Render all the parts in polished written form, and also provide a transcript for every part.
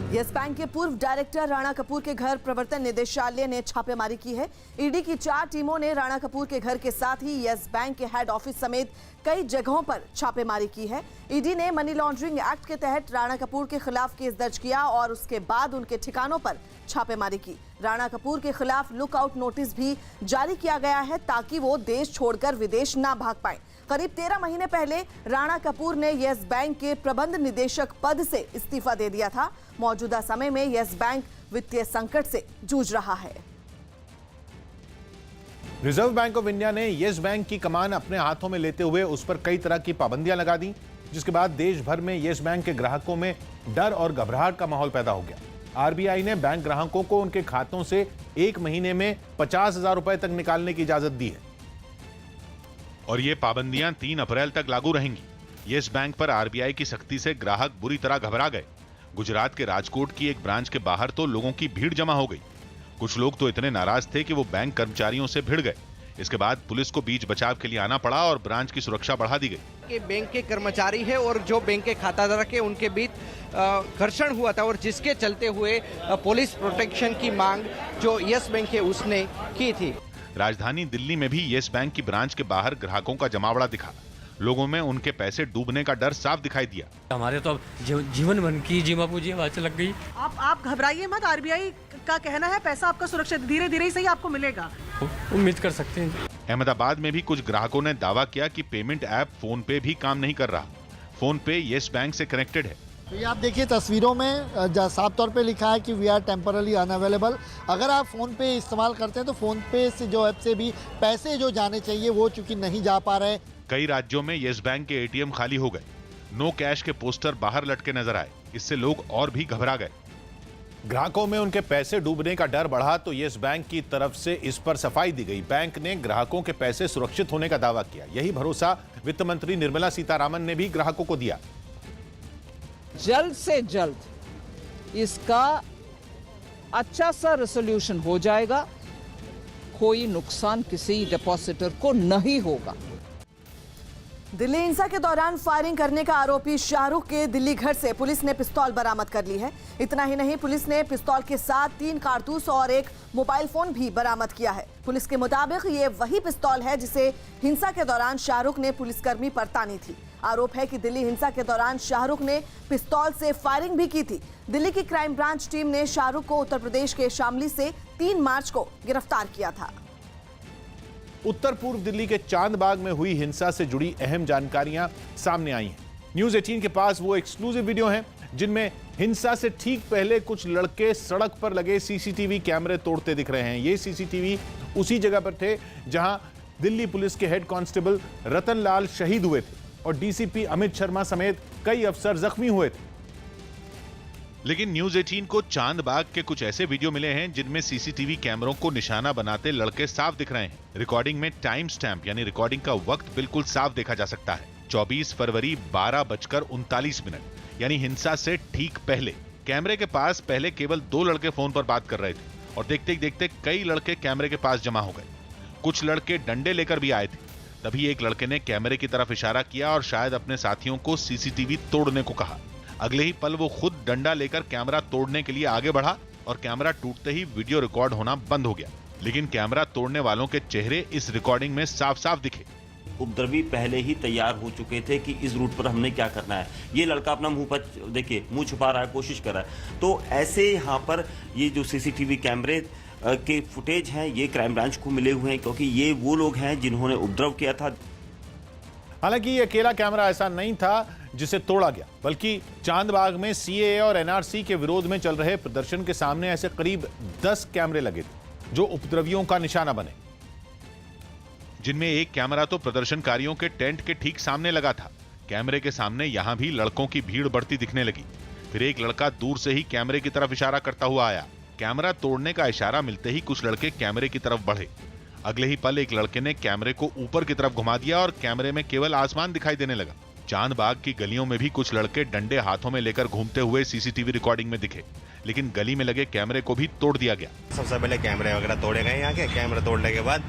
Yes bank के पूर्व director Rana Kapoor के घर प्रवर्तन निदेशालय ने छापेमारी की है। ईडी की 4 टीमों ने राणा कपूर के घर के साथ ही यस बैंक के हेड ऑफिस समेत कई जगहों पर छापेमारी की है। ईडी ने मनी लॉन्ड्रिंग एक्ट के तहत राणा कपूर के खिलाफ केस दर्ज किया और उसके बाद उनके ठिकानों पर छापेमारी की। राणा कपूर के खिलाफ लुकआउट नोटिस भी जारी किया गया है ताकि वो देश छोड़कर विदेश ना भाग पाए। करीब 13 महीने पहले राणा कपूर ने यस बैंक के प्रबंध निदेशक पद से इस्तीफा दे दिया था। मौजूदा समय में यस बैंक वित्तीय संकट से जूझ रहा है। रिजर्व बैंक ऑफ इंडिया ने यस बैंक की कमान अपने हाथों में लेते हुए उस पर कई तरह की पाबंदियां लगा दी, जिसके बाद देश भर में यस बैंक के ग्राहकों में डर और घबराहट का माहौल पैदा हो गया। आरबीआई ने बैंक ग्राहकों को उनके खातों से 1 महीने में 50,000 रुपए तक निकालने की इजाजत दी है और ये पाबंदियां 3 अप्रैल तक लागू रहेंगी। यस बैंक पर आरबीआई की सख्ती से ग्राहक बुरी तरह घबरा गए। गुजरात के राजकोट की एक ब्रांच के बाहर तो लोगों की भीड़ जमा हो गई। कुछ लोग तो इतने नाराज थे कि वो बैंक कर्मचारियोों से भिड़ गए। इसके बाद पुलिस को बीच बचाव के लिए आना पड़ा और ब्रांच की सुरक्षा बढ़ा दी गई। कि बैंक के कर्मचारी है और जो बैंक के खाताधारक है उनके बीच घर्षण हुआ था और जिसके चलते हुए पुलिस प्रोटेक्शन की मांग जो यस बैंक है उसने की थी। राजधानी दिल्ली में भी यस बैंक की ब्रांच के बाहर ग्राहकों का जमावड़ा दिखा। लोगों में उनके पैसे डूबने का डर साफ दिखाई दिया। हमारे तो अब जीवन भर की जीवा पूंजी आवाज लग गई। आप घबराइए मत। आरबीआई का कहना है पैसा आपका सुरक्षित धीरे धीरे ही सही आपको मिलेगा। उम्मीद कर सकते हैं। अहमदाबाद में भी कुछ ग्राहकों ने दावा किया कि पेमेंट ऐप फोन पे भी काम नहीं कर रहा। फोन पे यस बैंक से कनेक्टेड है। तो ये आप देखिए तस्वीरों में साफ तौर पे लिखा है कि वी आर टेम्परली अनअवेलेबल। अगर आप फ़ोन पे इस्तेमाल करते हैं तो फ़ोन पे से जो ऐप से भी पैसे जो जाने चाहिए वो चूंकि नहीं जा पा रहे। कई राज्यों में यस बैंक के एटीएम खाली हो गए। नो कैश के पोस्टर बाहर लटके नजर आए। इससे लोग और भी घबरा गए। ग्राहकों में उनके पैसे डूबने का डर बढ़ा तो यस बैंक की तरफ से इस पर सफाई दी गई। बैंक ने ग्राहकों के पैसे सुरक्षित होने का दावा किया। यही भरोसा वित्त मंत्री निर्मला सीतारामन ने भी ग्राहकों को दिया। जल्द से जल्द इसका अच्छा सा रेजोल्यूशन हो जाएगा। कोई नुकसान किसी डिपॉजिटर को नहीं होगा। दिल्ली हिंसा के दौरान फायरिंग करने का आरोपी शाहरुख के दिल्ली घर से पुलिस ने पिस्तौल बरामद कर ली है। इतना ही नहीं, पुलिस ने पिस्तौल के साथ 3 कारतूस और एक मोबाइल फोन भी बरामद किया है। पुलिस के मुताबिक ये वही पिस्तौल है जिसे हिंसा के दौरान शाहरुख ने पुलिसकर्मी पर तानी थी। आरोप है कि दिल्ली हिंसा के दौरान शाहरुख ने पिस्तौल से फायरिंग भी की थी। दिल्ली की क्राइम ब्रांच टीम ने शाहरुख को उत्तर प्रदेश के शामली से 3 मार्च को गिरफ्तार किया था। उत्तर पूर्व दिल्ली के चांदबाग में हुई हिंसा से जुड़ी अहम जानकारियां सामने आई हैं। न्यूज़ 18 के पास वो एक्सक्लूसिव वीडियो हैं जिनमें हिंसा से ठीक पहले कुछ लड़के सड़क पर लगे सीसीटीवी कैमरे तोड़ते दिख रहे हैं। ये सीसीटीवी उसी जगह पर थे जहां दिल्ली पुलिस के हेड कांस्टेबल रतन लाल शहीद हुए थे और डीसीपी अमित शर्मा समेत कई अफसर जख्मी हुए थे। लेकिन न्यूज़ 18 को चांदबाग के कुछ ऐसे वीडियो मिले हैं जिनमें सीसीटीवी कैमरों को निशाना बनाते लड़के साफ दिख रहे हैं। रिकॉर्डिंग में टाइम स्टैंप यानी रिकॉर्डिंग का वक्त बिल्कुल साफ देखा जा सकता है। 24 फरवरी 12:39 यानी हिंसा से ठीक पहले कैमरे के पास पहले केवल 2 लड़के फोन पर बात कर रहे थे और देखते देखते कई लड़के कैमरे के पास जमा हो गए। कुछ लड़के डंडे लेकर भी आए थे। तभी एक लड़के ने कैमरे की तरफ इशारा किया और शायद अपने साथियों को सीसीटीवी तोड़ने को कहा। अगले ही पल वो खुद डंडा लेकर कैमरा तोड़ने के लिए आगे बढ़ा और कैमरा टूटते ही वीडियो रिकॉर्ड होना बंद हो गया। लेकिन कैमरा तोड़ने वालों के चेहरे इस रिकॉर्डिंग में साफ साफ दिखे। उपद्रवी पहले ही तैयार हो चुके थे कि इस रूट पर हमने क्या करना है। ये लड़का अपना मुंह पर देखिए मुंह छुपा रहा है, कोशिश कर रहा है। तो ऐसे यहाँ पर ये जो सीसीटीवी कैमरे के फुटेज हैं ये क्राइम ब्रांच को मिले हुए हैं क्योंकि ये वो लोग हैं जिन्होंने उपद्रव किया था। हालांकि ये अकेला कैमरा ऐसा नहीं था जिसे तोड़ा गया, बल्कि चांदबाग में सीएए और एनआरसी के विरोध में चल रहे प्रदर्शन के सामने ऐसे करीब 10 कैमरे लगे थे जो उपद्रवियों का निशाना बने, जिनमें एक कैमरा तो प्रदर्शनकारियों के टेंट के ठीक सामने लगा था। कैमरे के सामने यहां भी लड़कों की भीड़ बढ़ती दिखने लगी। फिर एक लड़का दूर से ही कैमरे की तरफ इशारा करता हुआ आया। कैमरा तोड़ने का इशारा मिलते ही कुछ लड़के कैमरे की तरफ बढ़े। अगले ही पल एक लड़के ने कैमरे को ऊपर की तरफ घुमा दिया और कैमरे में केवल आसमान दिखाई देने लगा। चांदबाग की गलियों में भी कुछ लड़के डंडे हाथों में लेकर घूमते हुए सीसीटीवी रिकॉर्डिंग में दिखे, लेकिन गली में लगे कैमरे को भी तोड़ दिया गया। सबसे पहले कैमरे वगैरह तोड़े गए। यहाँ के कैमरे तोड़ने के बाद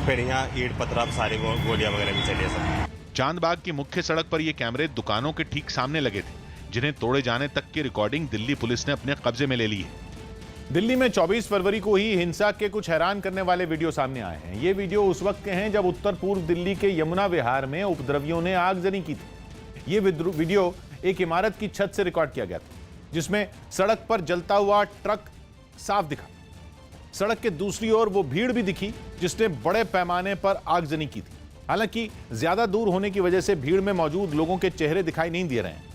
फिर यहाँ ईंट पत्थर सारी गोलियां वगैरह भी चली। सब चांदबाग की मुख्य सड़क पर ये कैमरे दुकानों के ठीक सामने लगे थे, जिन्हें तोड़े जाने तक की रिकॉर्डिंग दिल्ली पुलिस ने अपने कब्जे में ले ली है। दिल्ली में 24 फरवरी को ही हिंसा के कुछ हैरान करने वाले वीडियो सामने आए हैं। ये वीडियो उस वक्त के हैं जब उत्तर पूर्व दिल्ली के यमुना विहार में उपद्रवियों ने आगजनी की थी। ये वीडियो एक इमारत की छत से रिकॉर्ड किया गया था, जिसमें सड़क पर जलता हुआ ट्रक साफ दिखा। सड़क के दूसरी ओर वो भीड़ भी दिखी जिसने बड़े पैमाने पर आगजनी की थी। हालांकि ज्यादा दूर होने की वजह से भीड़ में मौजूद लोगों के चेहरे दिखाई नहीं दे रहे हैं।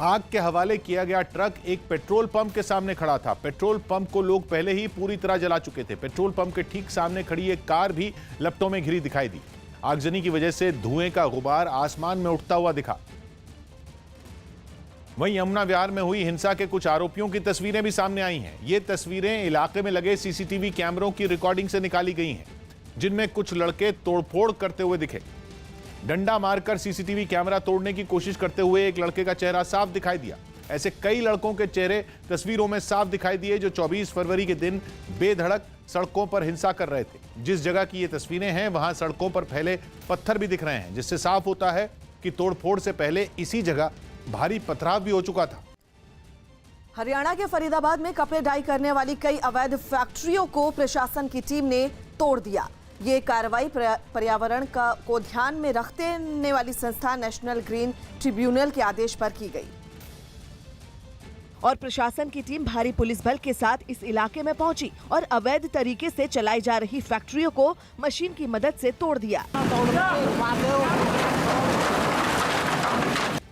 आग के हवाले किया गया ट्रक एक पेट्रोल पंप के सामने खड़ा था। पेट्रोल पंप को लोग पहले ही पूरी तरह जला चुके थे। पेट्रोल पंप के ठीक सामने खड़ी एक कार भी लपटों में घिरी दिखाई दी। आगजनी की वजह से धुएं का गुबार आसमान में उठता हुआ दिखा। वहीं यमुना विहार में हुई हिंसा के कुछ आरोपियों की तस्वीरें भी सामने आई हैं। ये तस्वीरें इलाके में लगे सीसीटीवी कैमरों की रिकॉर्डिंग से निकाली गई हैं, जिनमें कुछ लड़के तोड़फोड़ करते हुए दिखे। डंडा मारकर सीसीटीवी कैमरा तोड़ने की कोशिश करते हुए एक लड़के का चेहरा साफ दिखाई दिया। ऐसे कई लड़कों के चेहरे तस्वीरों में साफ दिखाई दिए जो 24 फरवरी के दिन बेधड़क सड़कों पर हिंसा कर रहे थे। जिस जगह की ये तस्वीरें हैं वहां सड़कों पर फैले पत्थर भी दिख रहे हैं, जिससे साफ होता है कि तोड़फोड़ से पहले इसी जगह भारी पथराव भी हो चुका था। हरियाणा के फरीदाबाद में कपड़े डाई करने वाली कई अवैध फैक्ट्रियों को प्रशासन की टीम ने तोड़ दिया। ये कार्रवाई पर्यावरण को ध्यान में रखने वाली संस्था नेशनल ग्रीन ट्रिब्यूनल के आदेश पर की गई और प्रशासन की टीम भारी पुलिस बल के साथ इस इलाके में पहुंची और अवैध तरीके से चलाई जा रही फैक्ट्रियों को मशीन की मदद से तोड़ दिया।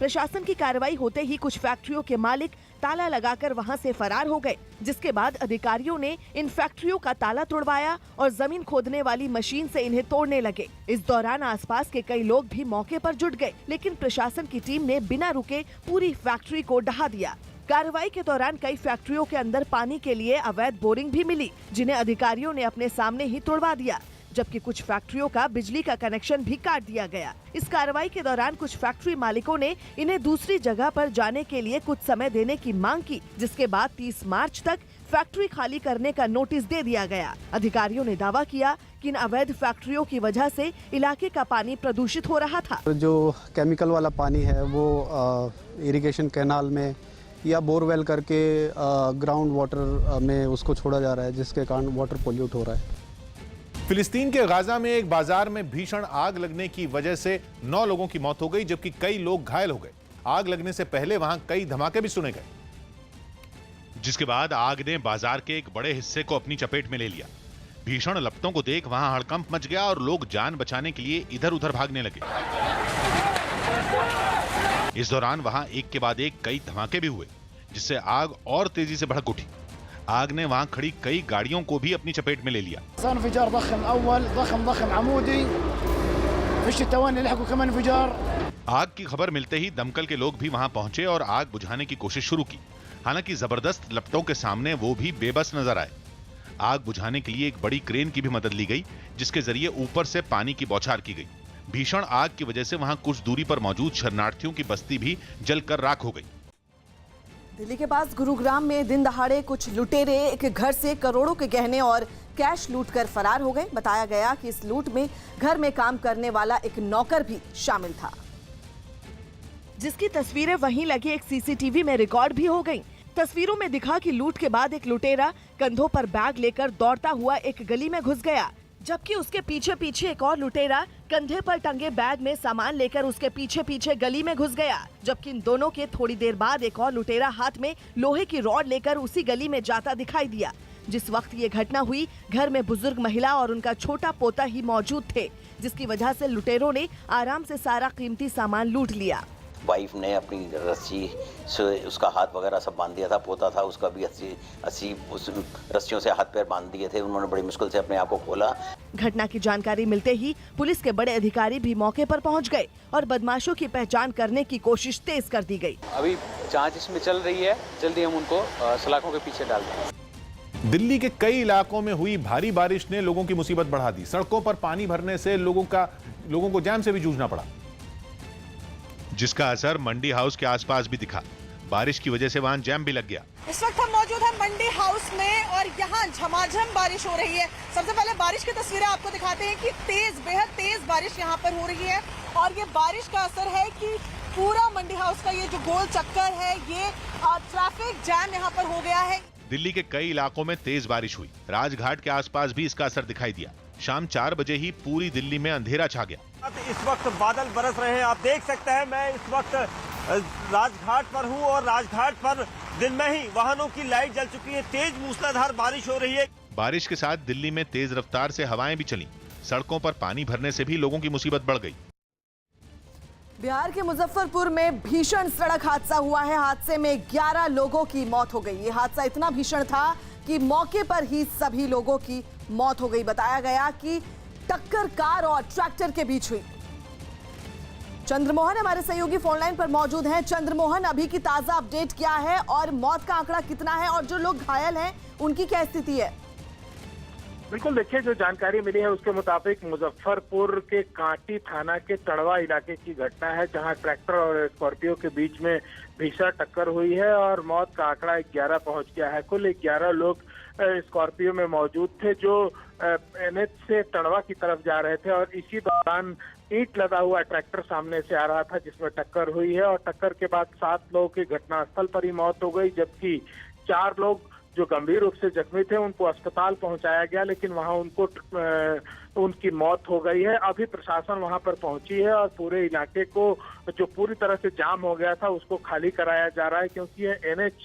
प्रशासन की कार्रवाई होते ही कुछ फैक्ट्रियों के मालिक ताला लगाकर वहां से फरार हो गए, जिसके बाद अधिकारियों ने इन फैक्ट्रियों का ताला तोड़वाया और जमीन खोदने वाली मशीन से इन्हें तोड़ने लगे। इस दौरान आसपास के कई लोग भी मौके पर जुट गए, लेकिन प्रशासन की टीम ने बिना रुके पूरी फैक्ट्री को ढहा दिया। कार्रवाई के दौरान कई फैक्ट्रियों के अंदर पानी के लिए अवैध बोरिंग भी मिली, जिन्हें अधिकारियों ने अपने सामने ही तोड़वा दिया, जबकि कुछ फैक्ट्रियों का बिजली का कनेक्शन भी काट दिया गया। इस कार्रवाई के दौरान कुछ फैक्ट्री मालिकों ने इन्हें दूसरी जगह पर जाने के लिए कुछ समय देने की मांग की, जिसके बाद 30 मार्च तक फैक्ट्री खाली करने का नोटिस दे दिया गया। अधिकारियों ने दावा किया कि इन अवैध फैक्ट्रियों की वजह से इलाके का पानी प्रदूषित हो रहा था। जो केमिकल वाला पानी है वो इरिगेशन कैनाल में या बोरवेल करके ग्राउंड वाटर में उसको छोड़ा जा रहा है, जिसके कारण वाटर पोल्यूट हो रहा है। फिलिस्तीन के गाजा में एक बाजार में भीषण आग लगने की वजह से 9 लोगों की मौत हो गई, जबकि कई लोग घायल हो गए। आग लगने से पहले वहां कई धमाके भी सुने गए, जिसके बाद आग ने बाजार के एक बड़े हिस्से को अपनी चपेट में ले लिया। भीषण लपटों को देख वहां हड़कंप मच गया और लोग जान बचाने के लिए इधर उधर भागने लगे। इस दौरान वहां एक के बाद एक कई धमाके भी हुए, जिससे आग और तेजी से भड़क उठी। आग ने वहां खड़ी कई गाड़ियों को भी अपनी चपेट में ले लिया। आग की खबर मिलते ही दमकल के लोग भी वहां पहुंचे और आग बुझाने की कोशिश शुरू की। हालांकि जबरदस्त लपटों के सामने वो भी बेबस नजर आए। आग बुझाने के लिए एक बड़ी क्रेन की भी मदद ली गई, जिसके जरिए ऊपर से पानी की बौछार की गई। भीषण आग की वजह से वहां कुछ दूरी पर मौजूद शरणार्थियों की बस्ती भी जलकर राख हो गई। दिल्ली के पास गुरुग्राम में दिन दहाड़े कुछ लुटेरे एक घर से करोड़ों के गहने और कैश लूटकर फरार हो गए। बताया गया कि इस लूट में घर में काम करने वाला एक नौकर भी शामिल था, जिसकी तस्वीरें वहीं लगे एक सीसीटीवी में रिकॉर्ड भी हो गईं। तस्वीरों में दिखा कि लूट के बाद एक लुटेरा कंधों पर बैग लेकर दौड़ता हुआ एक गली में घुस गया, जबकि उसके पीछे पीछे एक और लुटेरा कंधे पर टंगे बैग में सामान लेकर उसके पीछे पीछे गली में घुस गया। जबकि इन दोनों के थोड़ी देर बाद एक और लुटेरा हाथ में लोहे की रॉड लेकर उसी गली में जाता दिखाई दिया। जिस वक्त ये घटना हुई, घर में बुजुर्ग महिला और उनका छोटा पोता ही मौजूद थे, जिसकी वजह से लुटेरों ने आराम से सारा कीमती सामान लूट लिया। वाइफ ने अपनी रस्सी से उसका हाथ वगैरह सब बांध दिया था, पोता था उसका भी 80 उस रस्सियों से हाथ पैर बांध दिए थे। उन्होंने बड़ी मुश्किल से अपने आप को खोला। घटना की जानकारी मिलते ही पुलिस के बड़े अधिकारी भी मौके पर पहुंच गए और बदमाशों की पहचान करने की कोशिश तेज कर दी गई। अभी जांच इसमें चल रही है, जल्दी हम उनको सलाखों के पीछे डाल देंगे। दिल्ली के कई इलाकों में हुई भारी बारिश ने लोगों की मुसीबत बढ़ा दी। सड़कों पर पानी भरने से लोगों को जाम से भी जूझना पड़ा, जिसका असर मंडी हाउस के आसपास भी दिखा। बारिश की वजह से वहां जैम भी लग गया। इस वक्त हम मौजूद हैं मंडी हाउस में और यहाँ झमाझम बारिश हो रही है। सबसे पहले बारिश की तस्वीरें आपको दिखाते हैं कि बेहद तेज बारिश यहाँ पर हो रही है और ये बारिश का असर है कि पूरा मंडी हाउस का ये जो गोल चक्कर है, ये ट्रैफिक जैम यहाँ पर हो गया है। दिल्ली के कई इलाकों में तेज बारिश हुई। राजघाट के आसपास भी इसका असर दिखाई दिया। शाम 4 बजे ही पूरी दिल्ली में अंधेरा छा गया। इस वक्त बादल बरस रहे हैं, आप देख सकते हैं। मैं इस वक्त राजघाट पर हूं और राजघाट पर दिन में ही वाहनों की लाइट जल चुकी है। तेज मूसलाधार बारिश हो रही है। बारिश के साथ दिल्ली में तेज रफ्तार से हवाएं भी चली। सड़कों पर पानी भरने से भी लोगों की मुसीबत बढ़ गई। बिहार के मुजफ्फरपुर में भीषण सड़क हादसा हुआ है। हादसे में 11 लोगों की मौत हो गई। ये हादसा इतना भीषण था कि मौके पर ही सभी लोगों की मौत हो गई। बताया गया कि टक्कर कार और ट्रैक्टर के बीच हुई। चंद्रमोहन हमारे सहयोगी फोन लाइन पर मौजूद हैं। चंद्रमोहन, अभी की ताजा अपडेट क्या है और मौत का आंकड़ा कितना है और जो लोग घायल हैं उनकी क्या स्थिति है? बिल्कुल, देखिए, जो जानकारी मिली है उसके मुताबिक मुजफ्फरपुर के कांटी थाना के टड़वा इलाके की घटना है, जहां ट्रैक्टर और स्कॉर्पियो के बीच में भीषण टक्कर हुई है और मौत का आंकड़ा 11 पहुंच गया है। कुल 11 लोग स्कॉर्पियो में मौजूद थे जो एनएच से टड़वा की तरफ जा रहे थे और इसी दौरान ईंट लदा हुआ ट्रैक्टर सामने से आ रहा था जिसमें टक्कर हुई है और टक्कर के बाद 7 लोगों की घटनास्थल पर ही मौत हो गई, जबकि 4 लोग जो गंभीर रूप से जख्मी थे उनको अस्पताल पहुंचाया गया, लेकिन वहां उनकी मौत हो गई है। अभी प्रशासन वहां पर पहुंची है और पूरे इलाके को जो पूरी तरह से जाम हो गया था उसको खाली कराया जा रहा है, क्योंकि ये एनएच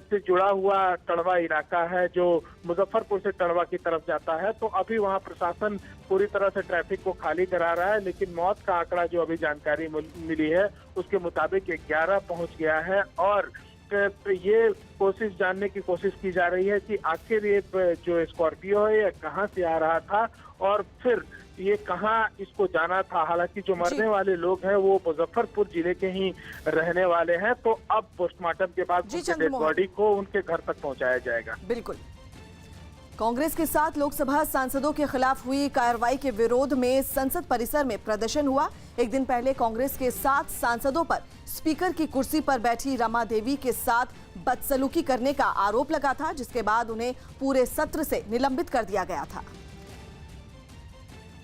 से जुड़ा हुआ टड़वा इलाका है जो मुजफ्फरपुर से टड़वा की तरफ जाता है। तो अभी वहां प्रशासन पूरी तरह से ट्रैफिक को खाली करा रहा है, लेकिन मौत का आंकड़ा जो अभी जानकारी मिली है उसके मुताबिक 11 पहुंच गया है और ये कोशिश जानने की कोशिश की जा रही है कि आखिर ये जो स्कॉर्पियो है ये कहां से आ रहा था और फिर ये कहां इसको जाना था। हालांकि जो मरने वाले लोग हैं वो मुजफ्फरपुर जिले के ही रहने वाले हैं। तो अब पोस्टमार्टम के बाद डेड बॉडी को उनके घर तक पहुंचाया जाएगा। बिल्कुल। कांग्रेस के 7 लोकसभा सांसदों के खिलाफ हुई कार्रवाई के विरोध में संसद परिसर में प्रदर्शन हुआ। एक दिन पहले कांग्रेस के 7 सांसदों पर स्पीकर की कुर्सी पर बैठी रमा देवी के साथ बदसलूकी करने का आरोप लगा था, जिसके बाद उन्हें पूरे सत्र से निलंबित कर दिया गया था।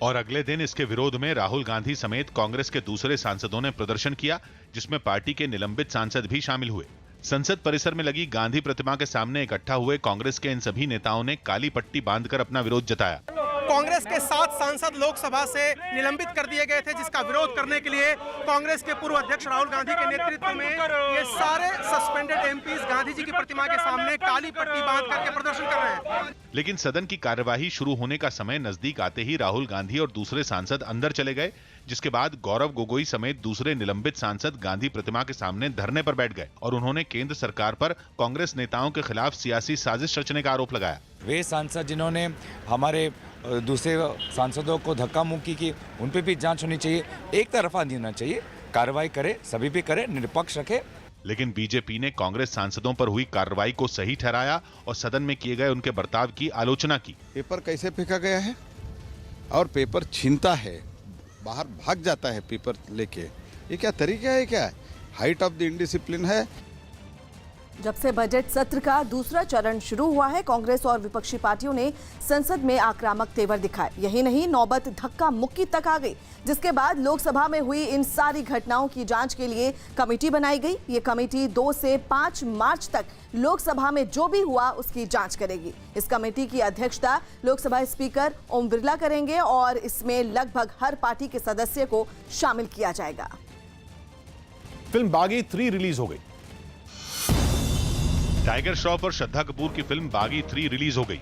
और अगले दिन इसके विरोध में राहुल गांधी समेत कांग्रेस के दूसरे सांसदों ने प्रदर्शन किया, जिसमें पार्टी के निलंबित सांसद भी शामिल हुए। संसद परिसर में लगी गांधी प्रतिमा के सामने इकट्ठा हुए कांग्रेस के इन सभी नेताओं ने काली पट्टी बांधकर अपना विरोध जताया। कांग्रेस के 7 सांसद लोकसभा से निलंबित कर दिए गए थे, जिसका विरोध करने के लिए कांग्रेस के पूर्व अध्यक्ष राहुल गांधी के नेतृत्व में ये सारे सस्पेंडेड एमपीज गांधी जी की प्रतिमा के सामने काली पट्टी बांध करके प्रदर्शन कर रहे हैं। लेकिन सदन की कार्यवाही शुरू होने का समय नजदीक आते ही राहुल गांधी और दूसरे सांसद अंदर चले गए, जिसके बाद गौरव गोगोई समेत दूसरे निलंबित सांसद गांधी प्रतिमा के सामने धरने पर बैठ गए और उन्होंने केंद्र सरकार पर कांग्रेस नेताओं के खिलाफ सियासी साजिश रचने का आरोप लगाया। वे सांसद जिन्होंने हमारे दूसरे सांसदों को धक्का मुक्की की, उन पे भी जांच होनी चाहिए। एक तरफा नहीं होना चाहिए, कार्रवाई करे, सभी पे करे, निष्पक्ष रखे। लेकिन बीजेपी ने कांग्रेस सांसदों पर हुई कार्रवाई को सही ठहराया और सदन में किए गए उनके बर्ताव की आलोचना की। पेपर कैसे फेंका गया है और पेपर छीनता है, बाहर भाग जाता है पेपर लेके, ये क्या तरीका है? क्या हाइट ऑफ द इनडिसिप्लिन है? जब से बजट सत्र का दूसरा चरण शुरू हुआ है, कांग्रेस और विपक्षी पार्टियों ने संसद में आक्रामक तेवर दिखाए। यही नहीं, नौबत धक्का मुक्की तक आ गई, जिसके बाद लोकसभा में हुई इन सारी घटनाओं की जांच के लिए कमेटी बनाई गई। ये कमेटी 2 से 5 मार्च तक लोकसभा में जो भी हुआ उसकी जांच करेगी। इस कमेटी की अध्यक्षता लोकसभा स्पीकर ओम बिरला करेंगे और इसमें लगभग हर पार्टी के सदस्य को शामिल किया जाएगा। फिल्म बागी 3 रिलीज हो गई। टाइगर श्रॉफ और श्रद्धा कपूर की फिल्म बागी 3 रिलीज हो गई।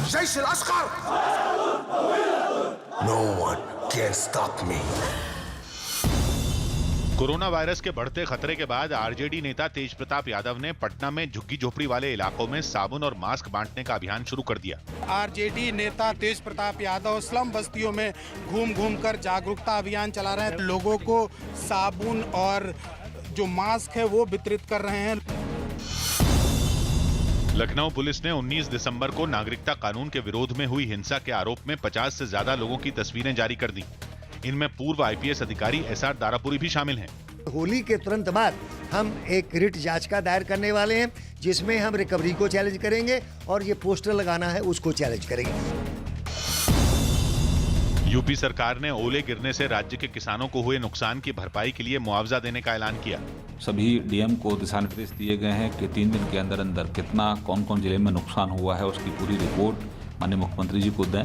जय Shri Oscar. No one can stop me. Corona virus के बढ़ते खतरे के बाद आरजेडी नेता तेज प्रताप यादव ने पटना में झुग्गी झोपड़ी वाले इलाकों में साबुन और मास्क बांटने का अभियान शुरू कर दिया। आरजेडी नेता तेज प्रताप यादव स्लम बस्तियों में घूम घूम कर जागरूकता अभियान चला रहे हैं। लोगों को साबुन और जो मास्क है वो वितरित कर रहे हैं। लखनऊ पुलिस ने 19 दिसंबर को नागरिकता कानून के विरोध में हुई हिंसा के आरोप में 50 से ज्यादा लोगों की तस्वीरें जारी कर दी। इनमें पूर्व आईपीएस अधिकारी एसआर दारापुरी भी शामिल हैं। होली के तुरंत बाद हम एक रिट याचिका दायर करने वाले हैं, जिसमें हम रिकवरी को चैलेंज करेंगे और ये पोस्टर लगाना है उसको चैलेंज करेंगे। यूपी सरकार ने ओले गिरने से राज्य के किसानों को हुए नुकसान की भरपाई के लिए मुआवजा देने का ऐलान किया। सभी डीएम को दिशा निर्देश दिए गए हैं कि 3 दिन के अंदर अंदर कितना कौन कौन जिले में नुकसान हुआ है उसकी पूरी रिपोर्ट माननीय मुख्यमंत्री जी को दें।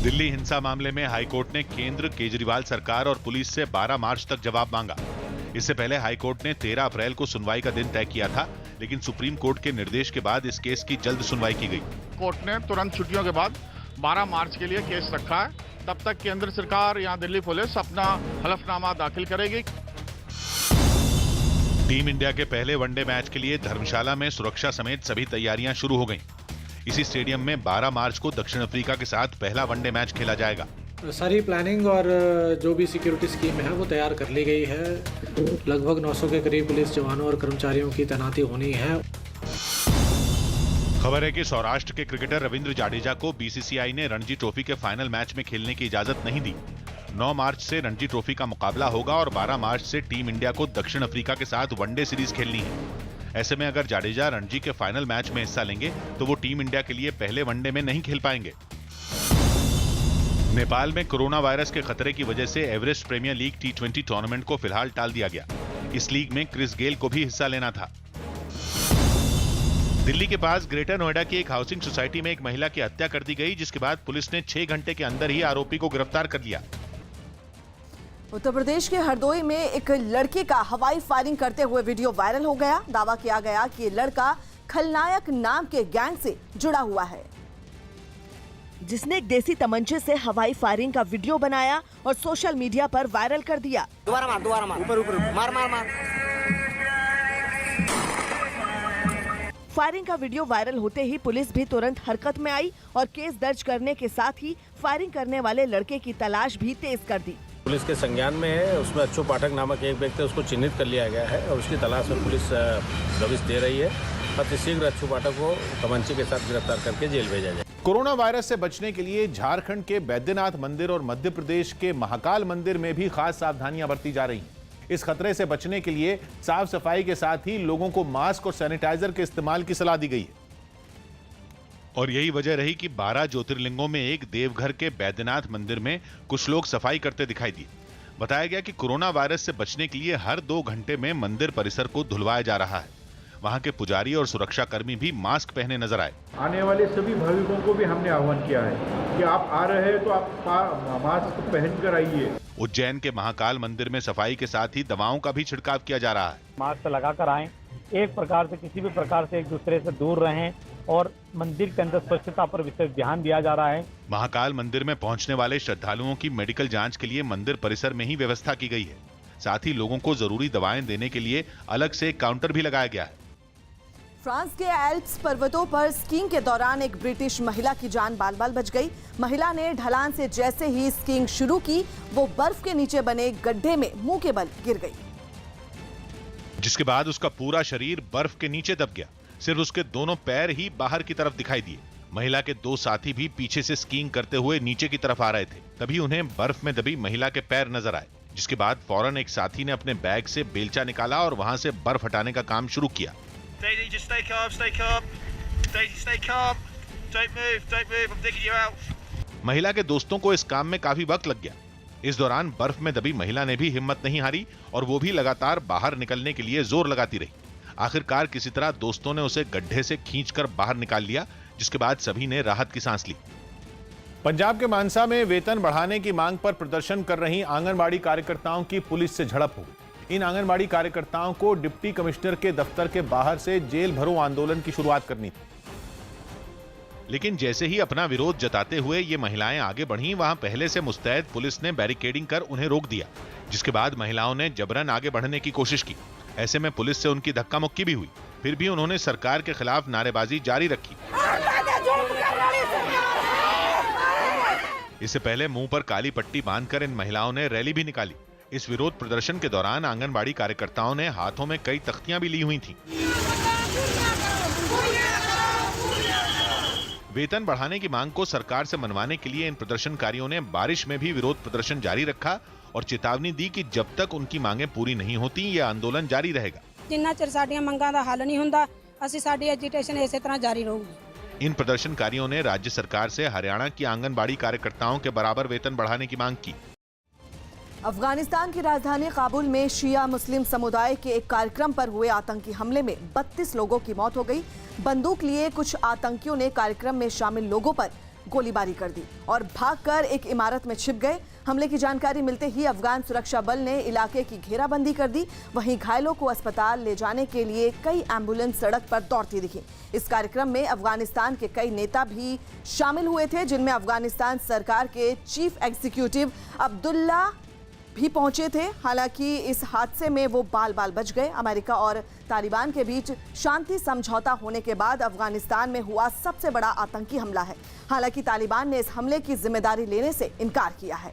दिल्ली हिंसा मामले में हाईकोर्ट ने केंद्र, केजरीवाल सरकार और पुलिस से 12 मार्च तक जवाब मांगा। इससे पहले हाईकोर्ट ने 13 अप्रैल को सुनवाई का दिन तय किया था, लेकिन सुप्रीम कोर्ट के निर्देश के बाद इस केस की जल्द सुनवाई की गई। कोर्ट ने तुरंत छुट्टियों के बाद 12 मार्च के लिए केस रखा है। तब तक केंद्र सरकार या दिल्ली पुलिस अपना हलफनामा दाखिल करेगी। टीम इंडिया के पहले वनडे मैच के लिए धर्मशाला में सुरक्षा समेत सभी तैयारियां शुरू हो गईं। इसी स्टेडियम में 12 मार्च को दक्षिण अफ्रीका के साथ पहला वनडे मैच खेला जाएगा। सारी प्लानिंग और जो भी सिक्योरिटी स्कीम है वो तैयार कर ली गई है। लगभग 900 के करीब पुलिस जवानों और कर्मचारियों की तैनाती होनी है। खबर है कि सौराष्ट्र के क्रिकेटर रविंद्र जाडेजा को बीसीसीआई ने रणजी ट्रॉफी के फाइनल मैच में खेलने की इजाजत नहीं दी। 9 मार्च से रणजी ट्रॉफी का मुकाबला होगा और 12 मार्च से टीम इंडिया को दक्षिण अफ्रीका के साथ वनडे सीरीज खेलनी है। ऐसे में अगर जाडेजा रणजी के फाइनल मैच में हिस्सा लेंगे तो वो टीम इंडिया के लिए पहले वनडे में नहीं खेल पाएंगे। नेपाल में कोरोना वायरस के खतरे की वजह से Everest premiere league T20 tournament को फिलहाल टाल दिया गया। इस लीग में क्रिस गेल को भी हिस्सा लेना था। दिल्ली के पास ग्रेटर नोएडा की एक हाउसिंग सोसाइटी में एक महिला की हत्या कर दी गई, जिसके बाद पुलिस ने 6 घंटे के अंदर ही आरोपी को गिरफ्तार कर लिया। उत्तर प्रदेश के हरदोई में एक लड़के का हवाई फायरिंग करते हुए वीडियो वायरल हो गया। दावा किया गया कि ये लड़का खलनायक नाम के गैंग से जुड़ा हुआ है, जिसने एक देसी तमंचे से हवाई फायरिंग का वीडियो बनाया और सोशल मीडिया पर वायरल कर दिया। दोबारा मार, ऊपर मार। फायरिंग का वीडियो वायरल होते ही पुलिस भी तुरंत हरकत में आई और केस दर्ज करने के साथ ही फायरिंग करने वाले लड़के की तलाश भी तेज कर दी। पुलिस के संज्ञान में है, उसमें अच्छू पाठक नामक एक व्यक्ति उसको चिन्हित कर लिया गया है और उसकी तलाश में पुलिस दबिश दे रही है। अतिशीघ्र अच्छू पाठक को तमंचे के साथ गिरफ्तार करके जेल भेजा जाए। कोरोना वायरस से बचने के लिए झारखंड के बैद्यनाथ मंदिर और मध्य प्रदेश के महाकाल मंदिर में भी खास सावधानियां बरती जा रही हैं। इस खतरे से बचने के लिए साफ सफाई के साथ ही लोगों को मास्क और सैनिटाइजर के इस्तेमाल की सलाह दी गई है। और यही वजह रही कि 12 ज्योतिर्लिंगों में एक देवघर के बैद्यनाथ मंदिर में कुछ लोग सफाई करते दिखाई दिए। बताया गया कि कोरोना वायरस से बचने के लिए हर 2 घंटे में मंदिर परिसर को धुलवाया जा रहा है। वहां के पुजारी और सुरक्षा कर्मी भी मास्क पहने नजर आए। आने वाले सभी भाविकों को भी हमने आह्वान किया है कि आप आ रहे हैं तो आप मास्क पहन कर आइए। उज्जैन के महाकाल मंदिर में सफाई के साथ ही दवाओं का भी छिड़काव किया जा रहा है। मास्क लगाकर आएं, एक प्रकार से किसी भी प्रकार से एक दूसरे से दूर रहें और मंदिर के अंदर स्वच्छता पर विशेष ध्यान दिया जा रहा है। महाकाल मंदिर में पहुंचने वाले श्रद्धालुओं की मेडिकल जांच के लिए मंदिर परिसर में ही व्यवस्था की गई है। साथ ही लोगों को जरूरी दवाएं देने के लिए अलग से एक काउंटर भी लगाया गया है। फ्रांस के एल्प्स पर्वतों पर स्कीइंग के दौरान एक ब्रिटिश महिला की जान बाल बाल बच गई। महिला ने ढलान से जैसे ही स्कीइंग शुरू की, वो बर्फ के नीचे बने गड्ढे में मुंह के बल गिर गई, जिसके बाद उसका पूरा शरीर बर्फ के नीचे दब गया। सिर्फ उसके दोनों पैर ही बाहर की तरफ दिखाई दिए। महिला के 2 साथी भी पीछे से स्कीइंग करते हुए नीचे की तरफ आ रहे थे। तभी उन्हें बर्फ में दबी महिला के पैर नजर आए, जिसके बाद फौरन एक साथी ने अपने बैग से बेलचा निकाला और वहां से बर्फ हटाने का काम शुरू किया। Daisy, just stay calm. Daisy, stay calm. Don't move, I'm digging you out. महिला के दोस्तों को इस काम में काफी वक्त लग गया। इस दौरान बर्फ में दबी महिला ने भी हिम्मत नहीं हारी और वो भी लगातार बाहर निकलने के लिए जोर लगाती रही। आखिरकार किसी तरह दोस्तों ने उसे गड्ढे से खींचकर बाहर निकाल लिया, जिसके बाद सभी ने राहत की सांस ली। पंजाब के मानसा में वेतन बढ़ाने की मांग पर प्रदर्शन कर रही आंगनबाड़ी कार्यकर्ताओं की पुलिस से झड़प हो गई। इन आंगनबाड़ी कार्यकर्ताओं को डिप्टी कमिश्नर के दफ्तर के बाहर से जेल भरो आंदोलन की शुरुआत करनी थी, लेकिन जैसे ही अपना विरोध जताते हुए ये महिलाएं आगे बढ़ीं, वहां पहले से मुस्तैद पुलिस ने बैरिकेडिंग कर उन्हें रोक दिया, जिसके बाद महिलाओं ने जबरन आगे बढ़ने की कोशिश की। ऐसे में पुलिस से उनकी धक्का मुक्की भी हुई। फिर भी उन्होंने सरकार के खिलाफ नारेबाजी जारी रखी। इससे पहले मुंह पर काली पट्टी बांधकर इन महिलाओं ने रैली भी निकाली। इस विरोध प्रदर्शन के दौरान आंगनबाड़ी कार्यकर्ताओं ने हाथों में कई तख्तियां भी ली हुई थीं। वेतन बढ़ाने की मांग को सरकार से मनवाने के लिए इन प्रदर्शनकारियों ने बारिश में भी विरोध प्रदर्शन जारी रखा और चेतावनी दी कि जब तक उनकी मांगें पूरी नहीं होती ये आंदोलन जारी रहेगा। जिन्ना चिर साडियां मंगां दा हल नहीं हुंदा असीं साडी एजिटेशन इसे तरह जारी रहूगी। इन प्रदर्शनकारियों ने राज्य सरकार से हरियाणा की आंगनबाड़ी कार्यकर्ताओं के बराबर वेतन बढ़ाने की मांग की। अफगानिस्तान की राजधानी काबुल में शिया मुस्लिम समुदाय के एक कार्यक्रम पर हुए आतंकी हमले में 32 लोगों की मौत हो गई। बंदूक लिए कुछ आतंकियों ने कार्यक्रम में शामिल लोगों पर गोलीबारी कर दी और भागकर एक इमारत में छिप गए। हमले की जानकारी मिलते ही अफगान सुरक्षा बल ने इलाके की घेराबंदी कर दी। वहीं घायलों को अस्पताल ले जाने के लिए कई एम्बुलेंस सड़क पर दौड़ती दिखी। इस कार्यक्रम में अफगानिस्तान के कई नेता भी शामिल हुए थे, जिनमें अफगानिस्तान सरकार के चीफ एग्जीक्यूटिव अब्दुल्ला भी पहुंचे थे। हालांकि इस हादसे में वो बाल बाल बच गए। अमेरिका और तालिबान के बीच शांति समझौता होने के बाद अफगानिस्तान में हुआ सबसे बड़ा आतंकी हमला है। हालांकि तालिबान ने इस हमले की जिम्मेदारी लेने से इनकार किया है।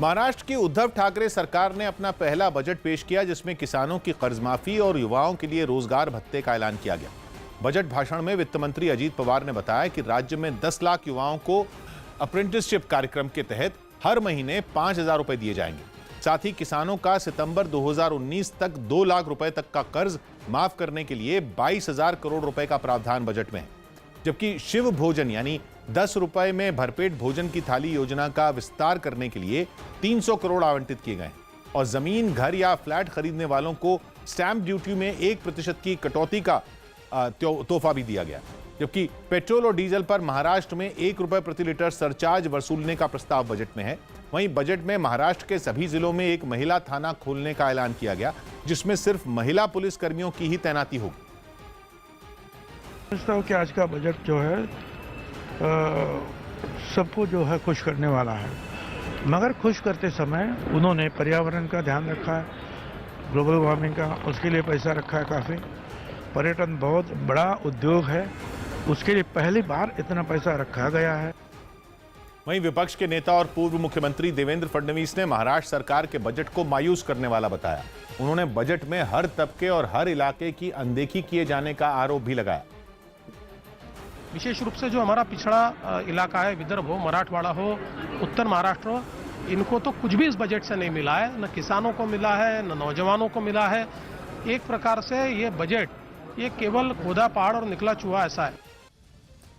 महाराष्ट्र की उद्धव ठाकरे सरकार ने अपना पहला बजट पेश किया, जिसमें किसानों की कर्ज माफी और युवाओं के लिए रोजगार भत्ते का ऐलान किया गया। बजट भाषण में वित्त मंत्री अजीत पवार ने बताया कि राज्य में 10 लाख युवाओं को अप्रेंटिसशिप कार्यक्रम के तहत हर महीने 5,000 रुपए दिए जाएंगे। साथ ही किसानों का सितंबर 2019 तक 2 लाख रुपए तक का कर्ज माफ करने के लिए 22,000 करोड़ रुपए का प्रावधान बजट में है। जबकि शिव भोजन यानी 10 रुपए में भरपेट भोजन की थाली योजना का विस्तार करने के लिए 300 करोड़ आवंटित किए गए और जमीन, घर या फ्लैट खरीदने वालों को स्टैंप ड्यूटी में 1% की कटौती का तोहफा भी दिया गया। जबकि पेट्रोल और डीजल पर महाराष्ट्र में 1 रुपए प्रति लीटर सरचार्ज वसूलने का प्रस्ताव बजट में है। वहीं बजट में महाराष्ट्र के सभी जिलों में एक महिला थाना खोलने का ऐलान किया गया, जिसमें सिर्फ महिला पुलिस कर्मियों की ही तैनाती होगी। समझता हूँ कि आज का बजट जो है सबको जो है खुश करने वाला है, मगर खुश करते समय उन्होंने पर्यावरण का ध्यान रखा है, ग्लोबल वार्मिंग का, उसके लिए पैसा रखा है काफ़ी। पर्यटन बहुत बड़ा उद्योग है, उसके लिए पहली बार इतना पैसा रखा गया है। वहीं विपक्ष के नेता और पूर्व मुख्यमंत्री देवेंद्र फडणवीस ने महाराष्ट्र सरकार के बजट को मायूस करने वाला बताया। उन्होंने बजट में हर तबके और हर इलाके की अनदेखी किए जाने का आरोप भी लगाया। विशेष रूप से जो हमारा पिछड़ा इलाका है, विदर्भ हो, मराठवाड़ा हो, उत्तर महाराष्ट्र हो, इनको तो कुछ भी इस बजट से नहीं मिला है। न किसानों को मिला है, न नौजवानों को मिला है। एक प्रकार से ये बजट ये केवल खोदा पहाड़ और निकला चूहा ऐसा है।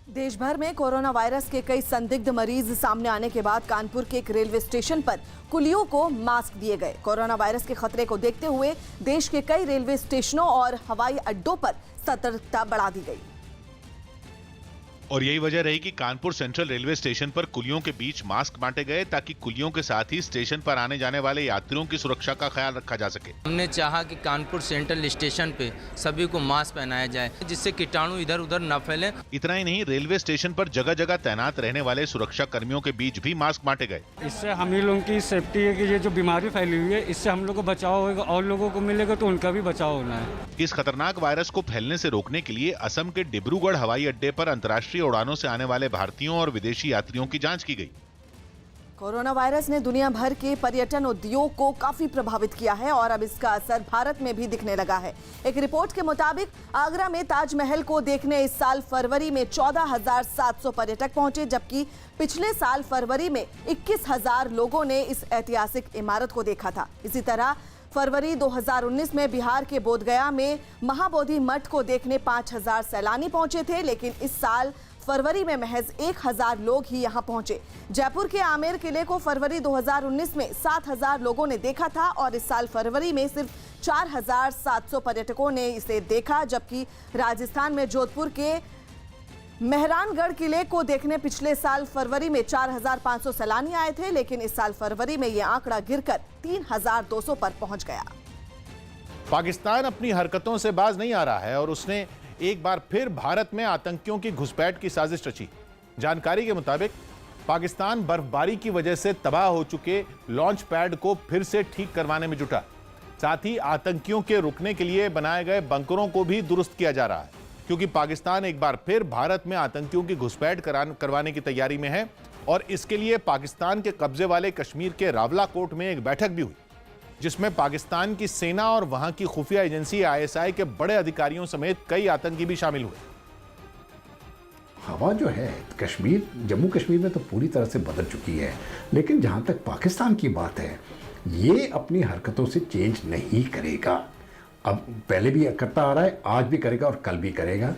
देश भर में कोरोना वायरस के कई संदिग्ध मरीज सामने आने के बाद कानपुर के एक रेलवे स्टेशन पर कुलियों को मास्क दिए गए। कोरोना वायरस के खतरे को देखते हुए देश के कई रेलवे स्टेशनों और हवाई अड्डों पर सतर्कता बढ़ा दी गई। और यही वजह रही कि कानपुर सेंट्रल रेलवे स्टेशन पर कुलियों के बीच मास्क बांटे गए, ताकि कुलियों के साथ ही स्टेशन पर आने जाने वाले यात्रियों की सुरक्षा का ख्याल रखा जा सके। हमने चाहा कि कानपुर सेंट्रल स्टेशन पे सभी को मास्क पहनाया जाए, जिससे कीटाणु इधर उधर न फैले। इतना ही नहीं, रेलवे स्टेशन पर जगह जगह तैनात रहने वाले सुरक्षा कर्मियों के बीच भी मास्क बांटे गए। इससे हम ही लोगों की सेफ्टी है कि ये जो बीमारी फैली हुई है, इससे हम लोग को बचाव होगा और लोगों को मिलेगा तो उनका भी बचाव होना है। इस खतरनाक वायरस को फैलने से रोकने के लिए असम के डिब्रूगढ़ हवाई अड्डे पर अंतर्राष्ट्रीय उड़ानों से आने वाले भारतीयों और विदेशी यात्रियों की जांच की गई। कोरोना वायरस ने दुनिया भर के पर्यटन उद्योग को काफी प्रभावित किया है और अब इसका असर भारत में भी दिखने लगा है। एक रिपोर्ट के मुताबिक आगरा में ताजमहल को देखने इस साल फरवरी में 14,700 पर्यटक पहुंचे, जबकि पिछले साल फरवरी में 21,000 लोगों ने इस ऐतिहासिक इमारत को देखा था। इसी तरह फरवरी 2019 में बिहार के बोधगया में महाबोधि मठ को देखने 5,000 सैलानी पहुंचे थे, लेकिन इस साल फरवरी में महज 1,000 लोग ही यहां पहुंचे। जयपुर के आमेर किले को फरवरी 2019 में 7,000 लोगों ने देखा था और इस साल फरवरी में सिर्फ 4,700 पर्यटकों ने इसे देखा, जबकि राजस्थान में जोधपुर के मेहरानगढ़ किले को देखने पिछले साल फरवरी में 4,500 सैलानी आए थे, लेकिन इस साल फरवरी में यह आंकड़ा गिरकर 3,200 पर पहुंच गया। पाकिस्तान अपनी हरकतों से बाज नहीं आ रहा है और उसने एक बार फिर भारत में आतंकियों की घुसपैठ की साजिश रची। जानकारी के मुताबिक पाकिस्तान बर्फबारी की वजह से तबाह हो चुके लॉन्च पैड को फिर से ठीक करवाने में जुटा। साथ ही आतंकियों के रुकने के लिए बनाए गए बंकरों को भी दुरुस्त किया जा रहा है, क्योंकि पाकिस्तान एक बार फिर भारत में आतंकियों की घुसपैठ करवाने की तैयारी में है और इसके लिए पाकिस्तान के कब्जे वाले कश्मीर के रावलाकोट में एक बैठक भी हुई। जिसमें पाकिस्तान की सेना और वहां की खुफिया एजेंसी ISI के बड़े अधिकारियों समेत कई आतंकी भी शामिल हुए। हवा जो है कश्मीर, जम्मू कश्मीर में तो पूरी तरह से बदल चुकी है, लेकिन जहां तक पाकिस्तान की बात है, ये अपनी हरकतों से चेंज नहीं करेगा। अब पहले भी करता आ रहा है, आज भी करेगा और कल भी करेगा।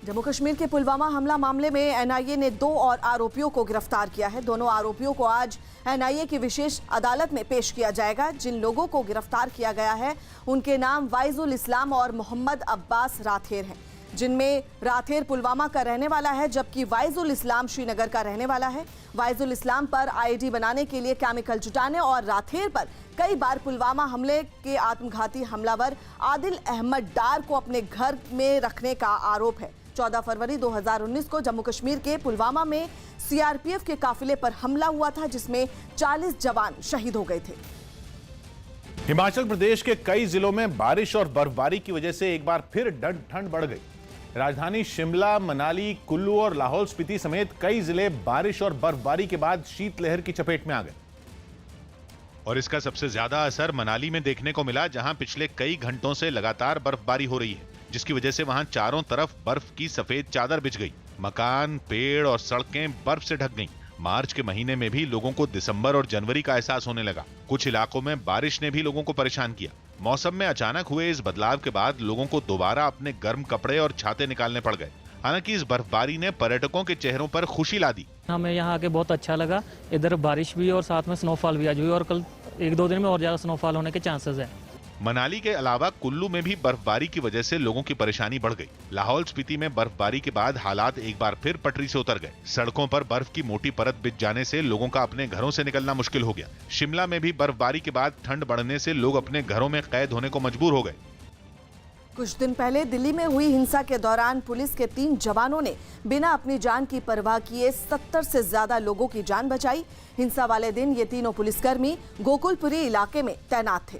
जम्मू कश्मीर के पुलवामा हमला मामले में NIA ने 2 और आरोपियों को गिरफ्तार किया है। दोनों आरोपियों को आज NIA की विशेष अदालत में पेश किया जाएगा। जिन लोगों को गिरफ्तार किया गया है उनके नाम वाइजुल इस्लाम और मोहम्मद अब्बास राथेर हैं, जिनमें राथेर पुलवामा का रहने वाला है जबकि वाइजुल इस्लाम श्रीनगर का रहने वाला है। वाइजुल इस्लाम पर IED बनाने के लिए केमिकल जुटाने और राथेर पर कई बार पुलवामा हमले के आत्मघाती हमलावर आदिल अहमद डार को अपने घर में रखने का आरोप है। 14 फरवरी 2019 को जम्मू कश्मीर के पुलवामा में CRPF के काफिले पर हमला हुआ था, जिसमें 40 जवान शहीद हो गए थे। हिमाचल प्रदेश के कई जिलों में बारिश और बर्फबारी की वजह से एक बार फिर ठंड बढ़ गई। राजधानी शिमला, मनाली, कुल्लू और लाहौल स्पीति समेत कई जिले बारिश और बर्फबारी के बाद शीतलहर की चपेट में आ गए। और इसका सबसे ज्यादा असर मनाली में देखने को मिला, जहां पिछले कई घंटों से लगातार बर्फबारी हो रही है, जिसकी वजह से वहां चारों तरफ बर्फ की सफेद चादर बिछ गई। मकान, पेड़ और सड़कें बर्फ से ढक गईं। मार्च के महीने में भी लोगों को दिसंबर और जनवरी का एहसास होने लगा। कुछ इलाकों में बारिश ने भी लोगों को परेशान किया। मौसम में अचानक हुए इस बदलाव के बाद लोगों को दोबारा अपने गर्म कपड़े और छाते निकालने पड़ गए। हालांकि इस बर्फबारी ने पर्यटकों के चेहरों पर खुशी ला दी। हमें यहाँ आके बहुत अच्छा लगा। इधर बारिश भी और साथ में स्नोफॉल भी आज हुई और कल 1-2 दिन में और ज्यादा स्नोफॉल होने के चांसेस है। मनाली के अलावा कुल्लू में भी बर्फबारी की वजह से लोगों की परेशानी बढ़ गई। लाहौल स्पीति में बर्फबारी के बाद हालात एक बार फिर पटरी से उतर गए। सड़कों पर बर्फ की मोटी परत बिछ जाने से लोगों का अपने घरों से निकलना मुश्किल हो गया। शिमला में भी बर्फबारी के बाद ठंड बढ़ने से लोग अपने घरों में कैद होने को मजबूर हो गए। कुछ दिन पहले दिल्ली में हुई हिंसा के दौरान पुलिस के 3 जवानों ने बिना अपनी जान की परवाह किए 70 से ज्यादा लोगों की जान बचाई। हिंसा वाले दिन ये तीनों पुलिसकर्मी गोकुलपुरी इलाके में तैनात थे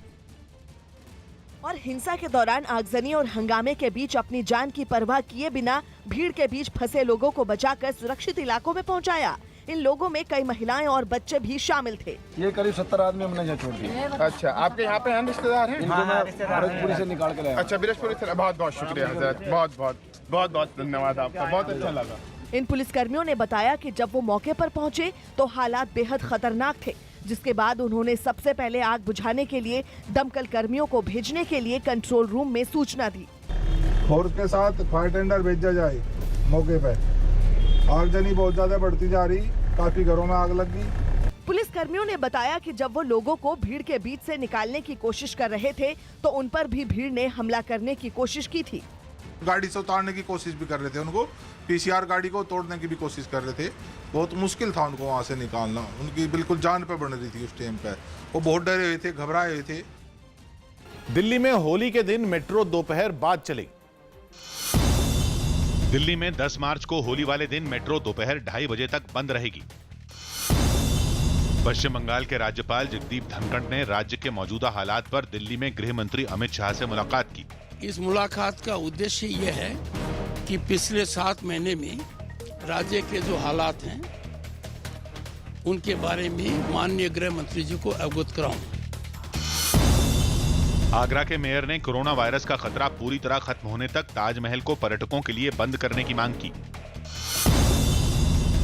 और हिंसा के दौरान आगजनी और हंगामे के बीच अपनी जान की परवाह किए बिना भीड़ के बीच फंसे लोगों को बचाकर सुरक्षित इलाकों में पहुंचाया। इन लोगों में कई महिलाएं और बच्चे भी शामिल थे। ये करीब 70 आदमी हमने यहाँ छोड़ दिए। अच्छा, आपके यहाँ पे हैं रिश्तेदार हैं? बिलासपुरी से निकाल के लाया। अच्छा, बिलासपुरी से। बहुत बहुत शुक्रिया हजरत, बहुत धन्यवाद आपका, बहुत अच्छा लगा। इन पुलिसकर्मियों ने बताया कि जब वो मौके पर पहुंचे तो हालात बेहद खतरनाक थे, जिसके बाद उन्होंने सबसे पहले आग बुझाने के लिए दमकल कर्मियों को भेजने के लिए कंट्रोल रूम में सूचना दी। फोर्स के साथ फायर टेंडर भेजा जाए मौके पे। आगजनी बहुत ज्यादा बढ़ती जा रही, काफी घरों में आग लग गई। पुलिस कर्मियों ने बताया कि जब वो लोगों को भीड़ के बीच से निकालने की कोशिश कर रहे थे तो उन पर भी भीड़ ने हमला करने की कोशिश की थी। गाड़ी से उतारने की कोशिश भी कर रहे थे, उनको PCR गाड़ी को तोड़ने की भी कोशिश कर रहे थे। बहुत मुश्किल था उनको वहाँ से निकालना। उनकी बिल्कुल जान पे बन रही थी उस टाइम पे। वो बहुत डरे हुए थे, घबराए हुए थे। दिल्ली में होली के दिन मेट्रो दोपहर बाद चलेगी। दिल्ली में 10 मार्च को होली वाले दिन मेट्रो दोपहर 2:30 बजे तक बंद रहेगी। पश्चिम बंगाल के राज्यपाल जगदीप धनखड़ ने राज्य के मौजूदा हालात पर दिल्ली में गृह मंत्री अमित शाह से मुलाकात की। इस मुलाकात का उद्देश्य यह है कि पिछले 7 महीने में राज्य के जो हालात हैं उनके बारे में माननीय गृह मंत्री जी को अवगत कराऊं। आगरा के मेयर ने कोरोना वायरस का खतरा पूरी तरह खत्म होने तक ताजमहल को पर्यटकों के लिए बंद करने की मांग की।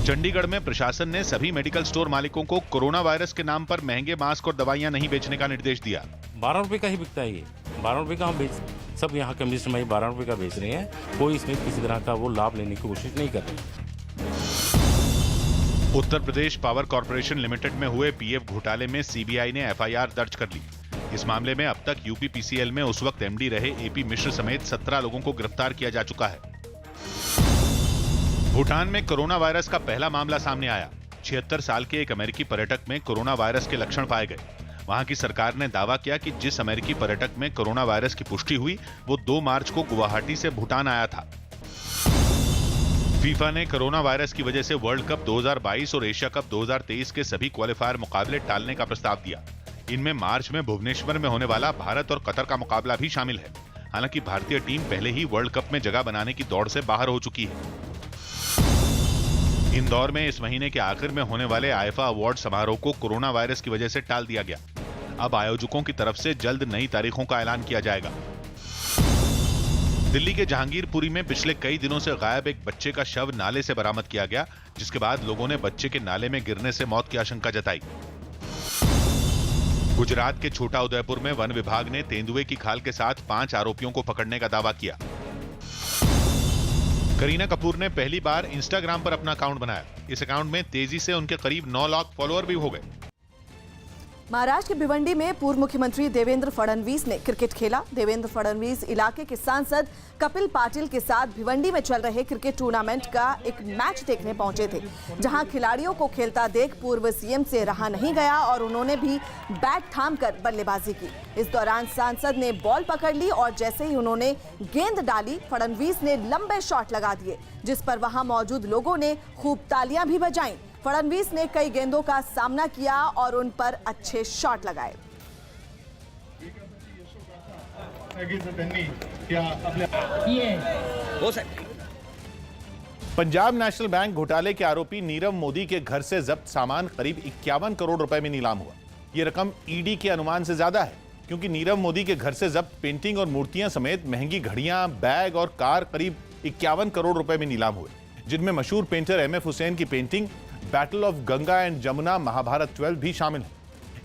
चंडीगढ़ में प्रशासन ने सभी मेडिकल स्टोर मालिकों को कोरोना वायरस के नाम पर महंगे मास्क और दवाइयां नहीं बेचने का निर्देश दिया। 12 रुपए का ही बिकता है, ये 12 रुपए का हम बेच सब यहाँ कम्युनिस्ट में 12 रुपए का बेच रहे हैं। कोई इसमें किसी तरह का वो लाभ लेने की कोशिश नहीं कर रहे। Uttar Pradesh power corporation limited में हुए PF घोटाले में CBI ने FIR दर्ज कर ली। इस मामले में अब तक UPPCL में उस वक्त MD रहे AP मिश्र समेत 17 लोगों को गिरफ्तार किया जा चुका है। भूटान में कोरोना वायरस का पहला मामला सामने आया। 76 साल के एक अमेरिकी पर्यटक में कोरोना वायरस के लक्षण पाए गए। वहां की सरकार ने दावा किया कि जिस अमेरिकी पर्यटक में कोरोना वायरस की पुष्टि हुई वो 2 मार्च को गुवाहाटी से भूटान आया था। फीफा ने कोरोना वायरस की वजह से वर्ल्ड कप 2022 और एशिया कप 2023 के सभी क्वालिफायर मुकाबले टालने का प्रस्ताव दिया। इनमें मार्च में भुवनेश्वर में होने वाला भारत और कतर का मुकाबला भी शामिल है। हालांकि भारतीय टीम पहले ही वर्ल्ड कप में जगह बनाने की दौड़ से बाहर हो चुकी है। इंदौर में इस महीने के आखिर में होने वाले आईफा अवार्ड समारोह को कोरोना वायरस की वजह से टाल दिया गया। अब आयोजकों की तरफ से जल्द नई तारीखों का ऐलान किया जाएगा। दिल्ली के जहांगीरपुरी में पिछले कई दिनों से गायब एक बच्चे का शव नाले से बरामद किया गया, जिसके बाद लोगों ने बच्चे के नाले में गिरने से मौत की आशंका जताई। गुजरात के छोटा उदयपुर में वन विभाग ने तेंदुए की खाल के साथ 5 आरोपियों को पकड़ने का दावा किया। करीना कपूर ने पहली बार इंस्टाग्राम पर अपना अकाउंट बनाया। इस अकाउंट में तेजी से उनके करीब 9 लाख फॉलोअर भी हो गए। महाराष्ट्र के भिवंडी में पूर्व मुख्यमंत्री देवेंद्र फडणवीस ने क्रिकेट खेला। देवेंद्र फडणवीस इलाके के सांसद कपिल पाटिल के साथ भिवंडी में चल रहे क्रिकेट टूर्नामेंट का एक मैच देखने पहुंचे थे, जहां खिलाड़ियों को खेलता देख पूर्व सीएम से रहा नहीं गया और उन्होंने भी बैट थामकर बल्लेबाजी की। इस दौरान सांसद ने बॉल पकड़ ली और जैसे ही उन्होंने गेंद डाली, फडणवीस ने लंबे शॉट लगा दिए, जिस पर वहां मौजूद लोगों ने खूब तालियां भी बजाईं। फडणवीस ने कई गेंदों का सामना किया और उन पर अच्छे शॉट लगाए। पंजाब नेशनल बैंक घोटाले के आरोपी नीरव मोदी के घर से जब्त सामान करीब 51 करोड़ रुपए में नीलाम हुआ। यह रकम ईडी के अनुमान से ज्यादा है, क्योंकि नीरव मोदी के घर से जब्त पेंटिंग और मूर्तियां समेत महंगी घड़ियां, बैग और कार करीब 51 करोड़ रुपए में नीलाम हुए, जिनमें मशहूर पेंटर एमएफ हुसैन की painting battle of Ganga and Jamuna Mahabharat 12 भी शामिल है।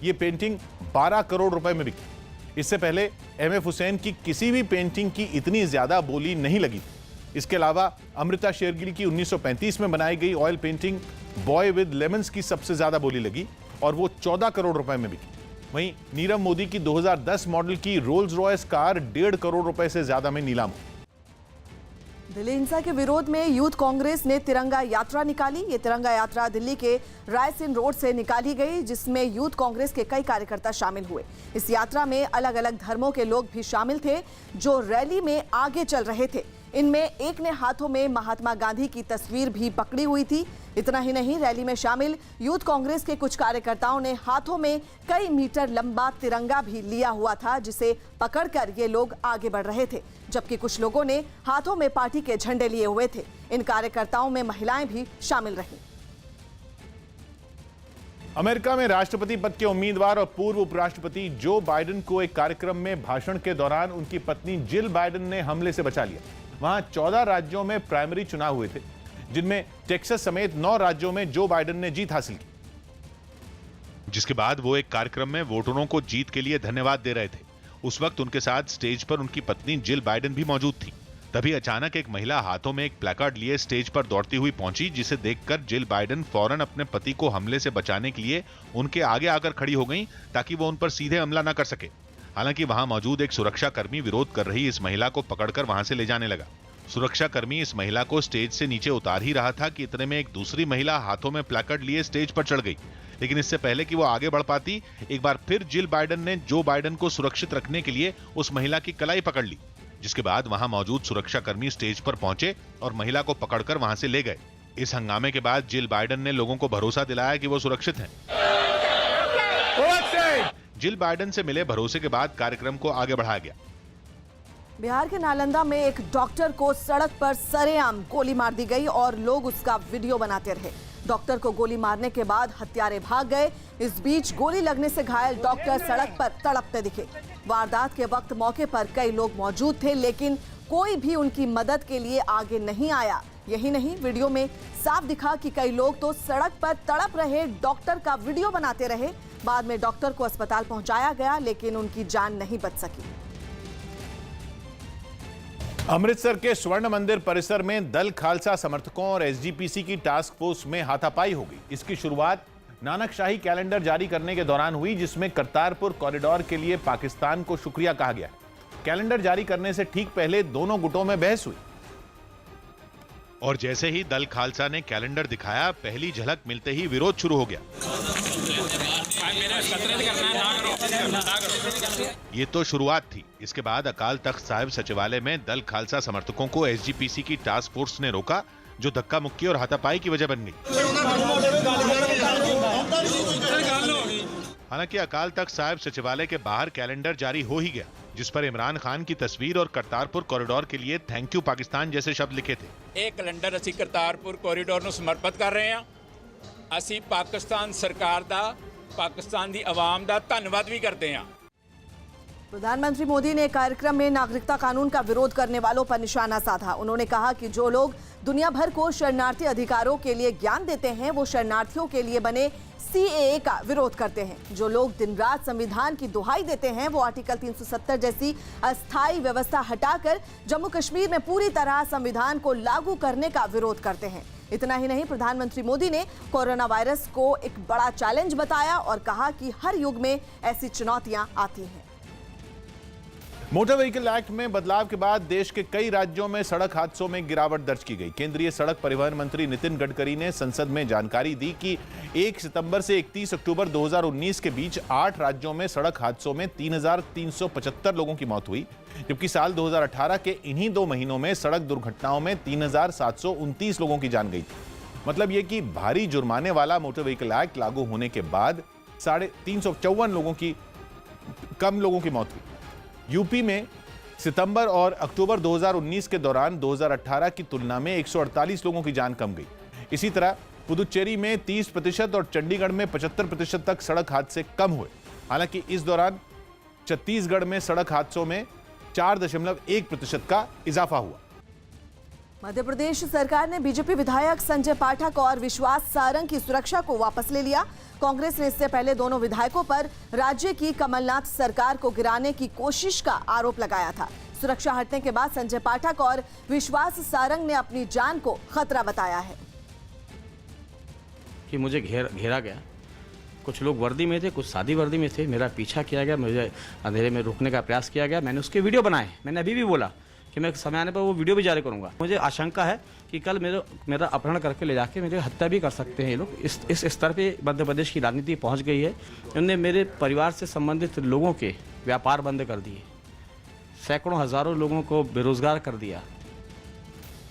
ये पेंटिंग 12 करोड़ रुपए में बिकी। इससे पहले एमएफ हुसैन की किसी भी पेंटिंग की इतनी ज्यादा बोली नहीं लगी थी। इसके अलावा अमृता शेरगिल की 1935 में बनाई गई oil painting boy with lemons की सबसे ज्यादा बोली लगी और वो 14 करोड़ रुपए में बिकी। वहीं नीरव मोदी की 2010 मॉडल की रोल्स रॉयस कार 1.5 करोड़ रुपए से ज्यादा में नीलाम हुई। दिल्ली हिंसा के विरोध में यूथ कांग्रेस ने तिरंगा यात्रा निकाली। ये तिरंगा यात्रा दिल्ली के रायसिन रोड से निकाली गई, जिसमें यूथ कांग्रेस के कई कार्यकर्ता शामिल हुए। इस यात्रा में अलग अलग धर्मों के लोग भी शामिल थे, जो रैली में आगे चल रहे थे। इनमें एक ने हाथों में महात्मा गांधी की तस्वीर भी पकड़ी हुई थी। इतना ही नहीं, रैली में शामिल यूथ कांग्रेस के कुछ कार्यकर्ताओं ने हाथों में कई मीटर लंबा तिरंगा भी लिया हुआ था, जिसे पकड़कर ये लोग आगे बढ़ रहे थे, जबकि कुछ लोगों ने हाथों में पार्टी के झंडे लिए हुए थे। इन कार्यकर्ताओं में महिलाएं भी शामिल रहीं। अमेरिका में राष्ट्रपति पद के उम्मीदवार और पूर्व उपराष्ट्रपति जो बाइडेन को एक कार्यक्रम में भाषण के दौरान उनकी पत्नी जिल बाइडेन ने हमले से बचा लिया। वहां 14 राज्यों में प्राइमरी चुनाव हुए थे, जिनमें टेक्सास समेत 9 राज्यों में जो बाइडेन ने जीत हासिल की। जिसके बाद वो एक कार्यक्रम में वोटरों को जीत के लिए धन्यवाद दे रहे थे। उस वक्त उनके साथ स्टेज पर उनकी पत्नी जिल बाइडेन भी मौजूद थी। तभी अचानक एक महिला हाथों में एक प्लेकार्ड लिए स्टेज पर दौड़ती हुई पहुंची, जिसे देखकर जिल बाइडेन फौरन अपने पति को हमले से बचाने के लिए उनके आगे आकर खड़ी हो गईं, ताकि वो उन पर सीधे हमला न कर सके। हालांकि वहां मौजूद एक सुरक्षाकर्मी विरोध कर रही इस महिला को पकड़कर वहां से ले जाने लगा। सुरक्षाकर्मी इस महिला को स्टेज से नीचे उतार ही रहा था कि इतने में एक दूसरी महिला हाथों में प्लेकार्ड लिए स्टेज पर चढ़ गई। लेकिन इससे पहले कि वो आगे बढ़ पाती, एक बार फिर जिल बाइडेन ने जो बाइडेन को सुरक्षित रखने के लिए उस महिला की कलाई पकड़ ली, जिसके बाद वहां मौजूद सुरक्षाकर्मी स्टेज पर पहुंचे और महिला को पकड़कर वहां से ले गए। इस हंगामे के बाद जिल बाइडेन ने लोगों को भरोसा दिलाया कि वो सुरक्षित हैं। जिल बाइडेन से मिले भरोसे के बाद कार्यक्रम को आगे बढ़ाया गया। बिहार के नालंदा में एक डॉक्टर को सड़क पर सरेआम गोली मार दी गई और लोग उसका वीडियो बनाते रहे। डॉक्टर को गोली मारने के बाद हत्यारे भाग गए। इस बीच गोली लगने से घायल डॉक्टर सड़क पर तड़पते दिखे। वारदात के वक्त मौके पर कई लोग मौजूद थे, लेकिन कोई भी उनकी मदद के लिए आगे नहीं आया। यही नहीं, वीडियो में साफ दिखा कि कई लोग तो सड़क पर तड़प रहे डॉक्टर का वीडियो बनाते रहे। बाद में डॉक्टर को अस्पताल पहुंचाया गया, लेकिन उनकी जान नहीं बच सकी। अमृतसर के स्वर्ण मंदिर परिसर में दल खालसा समर्थकों और एसजीपीसी की टास्क फोर्स में हाथापाई हो गई। इसकी शुरुआत नानक शाही कैलेंडर जारी करने के दौरान हुई, जिसमें करतारपुर कॉरिडोर के लिए पाकिस्तान को शुक्रिया कहा गया। कैलेंडर जारी करने से ठीक पहले दोनों गुटों में बहस हुई और जैसे ही दल खालसा ने कैलेंडर दिखाया, पहली झलक मिलते ही विरोध शुरू हो गया। ये तो शुरुआत थी। इसके बाद अकाल तख्त साहिब सचिवालय में दल खालसा समर्थकों को एसजीपीसी की टास्क फोर्स ने रोका, जो धक्का मुक्की और हाथापाई की वजह बन गई। हालांकि अकाल तख्त साहिब सचिवालय के बाहर कैलेंडर जारी हो ही गया, जिस पर इमरान खान की तस्वीर और करतारपुर कॉरिडोर के लिए थैंक यू पाकिस्तान जैसे शब्द लिखे थे। ਇਹ ਕੈਲੰਡਰ ਅਸੀਂ ਕਰਤਾਰਪੁਰ ਕੋਰੀਡੋਰ ਨੂੰ ਸਮਰਪਿਤ ਕਰ ਰਹੇ ਹਾਂ। ਅਸੀਂ ਪਾਕਿਸਤਾਨ ਸਰਕਾਰ ਦਾ ਪਾਕਿਸਤਾਨ ਦੀ ਆਵਾਮ ਦਾ ਧੰਨਵਾਦ ਵੀ ਕਰਦੇ ਹਾਂ। प्रधानमंत्री मोदी ने कार्यक्रम में नागरिकता कानून का विरोध करने वालों पर निशाना साधा। उन्होंने कहा कि जो लोग दुनिया भर को शरणार्थी अधिकारों के लिए ज्ञान देते हैं वो शरणार्थियों के लिए बने CAA का विरोध करते हैं। जो लोग दिन रात संविधान की दुहाई देते हैं वो आर्टिकल 370 जैसी अस्थायी व्यवस्था हटाकर जम्मू कश्मीर में पूरी तरह संविधान को लागू करने का विरोध करते हैं। इतना ही नहीं, प्रधानमंत्री मोदी ने कोरोना वायरस को एक बड़ा चैलेंज बताया और कहा कि हर युग में ऐसी चुनौतियां आती हैं। मोटर व्हीकल एक्ट में बदलाव के बाद देश के कई राज्यों में सड़क हादसों में गिरावट दर्ज की गई। केंद्रीय सड़क परिवहन मंत्री नितिन गडकरी ने संसद में जानकारी दी कि 1 सितंबर से 31 अक्टूबर 2019 के बीच 8 राज्यों में सड़क हादसों में 3,375 लोगों की मौत हुई, जबकि साल 2018 के इन्हीं 2 महीनों में सड़क दुर्घटनाओं में 3,729 लोगों की जान गई थी। मतलब यह कि भारी जुर्माने वाला मोटर व्हीकल एक्ट लागू होने के बाद 354 कम लोगों की मौत हुई। यूपी में सितंबर और अक्टूबर 2019 के दौरान 2018 की तुलना में 148 लोगों की जान कम गई। इसी तरह पुदुचेरी में 30% और चंडीगढ़ में 75% तक सड़क हादसे कम हुए। हालांकि इस दौरान छत्तीसगढ़ में सड़क हादसों में 4.1% का इजाफा हुआ। मध्य प्रदेश सरकार ने बीजेपी विधायक संजय पाठक और विश्वास सारंग की सुरक्षा को वापस ले लिया। कांग्रेस ने इससे पहले दोनों विधायकों पर राज्य की कमलनाथ सरकार को गिराने की कोशिश का आरोप लगाया था। सुरक्षा हटने के बाद संजय पाठक और विश्वास सारंग ने अपनी जान को खतरा बताया है कि मुझे घेरा गया। कुछ लोग वर्दी में थे, कुछ सादी वर्दी में थे। मेरा पीछा किया गया, मुझे अंधेरे में रोकने का प्रयास किया गया। मैंने उसके वीडियो बनाए। मैंने अभी भी बोला कि मैं समय आने पर वो वीडियो भी जारी करूंगा। मुझे आशंका है कि कल मेरा अपहरण करके ले जाके मेरे हत्या भी कर सकते हैं ये लोग। इस स्तर पे मध्य प्रदेश की राजनीति पहुंच गई है। उन्होंने मेरे परिवार से संबंधित लोगों के व्यापार बंद कर दिए, सैकड़ों हजारों लोगों को बेरोजगार कर दिया।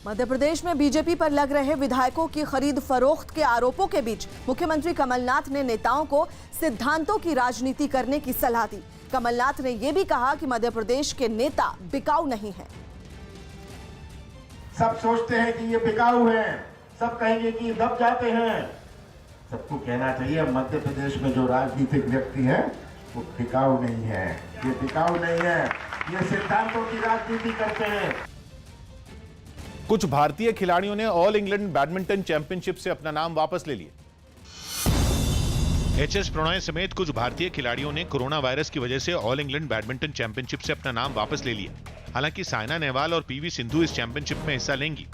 मध्य प्रदेश में बीजेपी पर लग रहे विधायकों की खरीद फरोख्त के आरोपों के बीच मुख्यमंत्री कमलनाथ ने नेताओं को सिद्धांतों की राजनीति करने की सलाह दी। कमलनाथ ने यह भी कहा कि मध्य प्रदेश के नेता बिकाऊ नहीं हैं। सब सोचते हैं कि ये बिकाऊ हैं, सब कहेंगे कि दब जाते हैं। सबको कहना चाहिए मध्य प्रदेश में जो राजनीतिक व्यक्ति हैं वो बिकाऊ नहीं है। ये बिकाऊ नहीं है, ये सिद्धांतों की राजनीति करते हैं। कुछ भारतीय खिलाड़ियों ने ऑल इंग्लैंड बैडमिंटन चैंपियनशिप से अपना नाम वापस ले लिया। HS प्रणॉय समेत कुछ भारतीय खिलाड़ियों ने कोरोना वायरस की वजह से ऑल इंग्लैंड बैडमिंटन चैंपियनशिप से अपना नाम वापस ले लिया। हालांकि साइना नेहवाल और PV सिंधु इस चैंपियनशिप में हिस्सा लेंगी।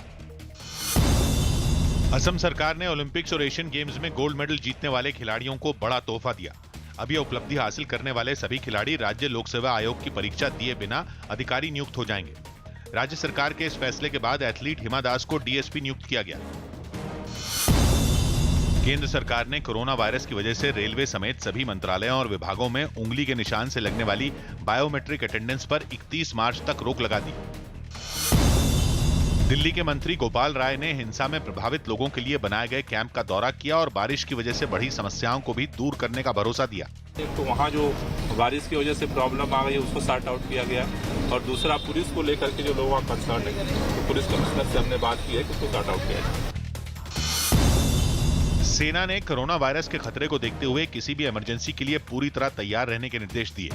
असम सरकार ने ओलंपिक्स और एशियन गेम्स में गोल्ड मेडल जीतने वाले खिलाड़ियों को बड़ा तोहफा दिया। अब यह उपलब्धि हासिल करने वाले सभी खिलाड़ी राज्य लोक सेवा आयोग की परीक्षा दिए बिना अधिकारी नियुक्त हो जाएंगे। राज्य सरकार के इस फैसले के बाद एथलीट हिमा दास को DSP नियुक्त किया गया। केंद्र सरकार ने कोरोना वायरस की वजह से रेलवे समेत सभी मंत्रालयों और विभागों में उंगली के निशान से लगने वाली बायोमेट्रिक अटेंडेंस पर 31 मार्च तक रोक लगा दी। दिल्ली के मंत्री गोपाल राय ने हिंसा में प्रभावित लोगों के लिए बनाए गए कैंप का दौरा किया और बारिश की वजह से बढ़ी समस्याओं को भी दूर करने का भरोसा दिया। तो वहाँ जो बारिश की वजह से प्रॉब्लम आ गई उसको सॉर्ट आउट किया गया और दूसरा पुलिस को लेकर के जो लोगों का कंसर्न है तो पुलिस कमिश्नर से हमने बात की है कि उसको सॉर्ट आउट किया जाए। सेना ने कोरोना वायरस के खतरे को देखते हुए किसी भी इमरजेंसी के लिए पूरी तरह तैयार रहने के निर्देश दिए।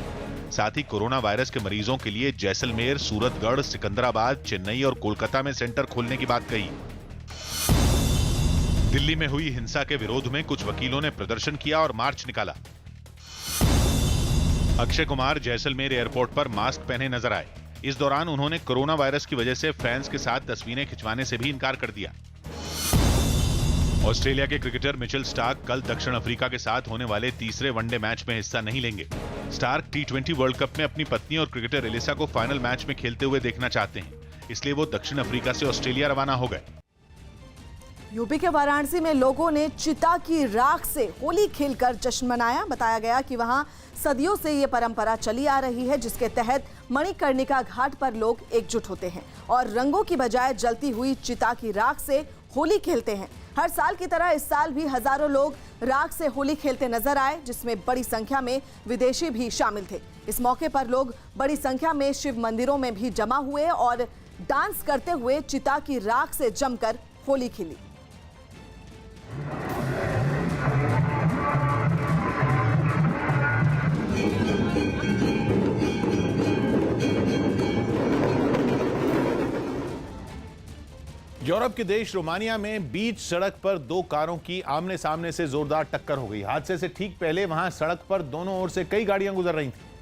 साथ ही कोरोना वायरस के मरीजों के लिए जैसलमेर, सूरतगढ़, सिकंदराबाद, चेन्नई और कोलकाता में सेंटर खोलने की बात कही। दिल्ली में हुई हिंसा के विरोध में कुछ वकीलों ने प्रदर्शन किया और मार्च निकाला। अक्षय कुमार जैसलमेर एयरपोर्ट पर मास्क पहने नजर आए। इस दौरान उन्होंने कोरोना वायरस की वजह से फैंस के साथ तस्वीरें खिंचवाने से भी इनकार कर दिया। ऑस्ट्रेलिया के क्रिकेटर मिचेल स्टार्क कल दक्षिण अफ्रीका के साथ होने वाले तीसरे वनडे मैच में हिस्सा नहीं लेंगे। स्टार्क T20 वर्ल्ड कप में अपनी पत्नी और क्रिकेटर एलिसा को फाइनल मैच में खेलते हुए देखना चाहते हैं, इसलिए वो दक्षिण अफ्रीका से ऑस्ट्रेलिया रवाना हो गए। यूपी के वाराणसी में लोगों ने चिता की राख से होली खेलकर जश्न मनाया। बताया गया कि वहां सदियों से ये परंपरा चली आ रही है, जिसके तहत मणिकर्णिका घाट पर लोग एकजुट होते हैं और रंगों की बजाय जलती हुई चिता की राख से होली खेलते हैं। हर साल की तरह इस साल भी हजारों लोग राख से होली खेलते नजर आए, जिसमें बड़ी संख्या में विदेशी भी शामिल थे। इस मौके पर लोग बड़ी संख्या में शिव मंदिरों में भी जमा हुए और डांस करते हुए चिता की राख से जमकर होली खेली। यूरोप के देश रोमानिया में बीच सड़क पर दो कारों की आमने सामने से जोरदार टक्कर हो गई। हादसे से ठीक पहले वहां सड़क पर दोनों ओर से कई गाड़ियां गुजर रही थीं